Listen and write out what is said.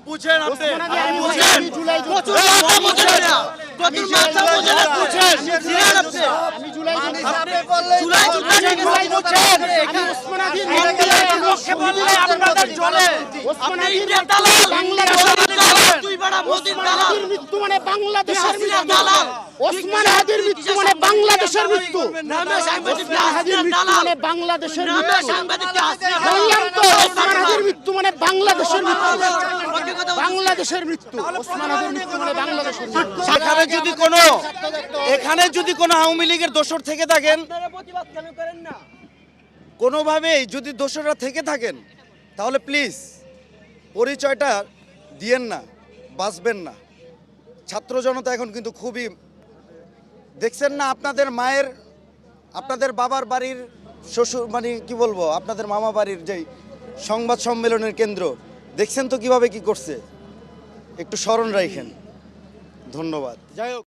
বুঝেন আপনি বুঝেন প্রচুর মাথা বুঝেন না প্রচুর মাথা বুঝেন না বুঝেন আপনি আমি জুলাই জুলাই বুঝেন এখানে ওসমান হাদির পক্ষে বললে আপনাদের চলে আপনি ইন্ডিয়ার দালাল বাংলাদেশের দালাল তুই বড় মোদির দালাল মৃত্যু মানে বাংলাদেশের হাসিনার দালাল ওসমান হাদির মৃত্যু মানে বাংলাদেশের মৃত্যু নামে সাংবাদিক হাদির মৃত্যু দালাল মানে বাংলাদেশের নামে মৃত্যু সাংবাদিক হাসিনা বললাম তো ওসমান হাদির মৃত্যু মানে বাংলাদেশের মৃত্যু পক্ষে কথা বাংলাদেশের মৃত্যু ওসমান হাদির মৃত্যু মানে বাংলাদেশের মৃত্যু এখানে যদি কোনো আওয়ামী লীগের দোসর থেকে থাকেন, আপনারা প্রতিবাদ কেন করেন না কোনোভাবেই যদি দোসররা থেকে থাকেন, তাহলে প্লিজ পরিচয়টা দিয়েন না, বাঁচবেন না। ছাত্র জনতা এখন কিন্তু খুবই দেখছেন না, আপনাদের মায়ের, আপনাদের বাবার বাড়ির শ্বশুর, মানে কি বলবো, আপনাদের মামা বাড়ির যেই সংবাদ সম্মেলনের কেন্দ্র দেখছেন তো কিভাবে কি করছে, একটু স্মরণ রাখেন। ধন্যবাদ। যাই হোক।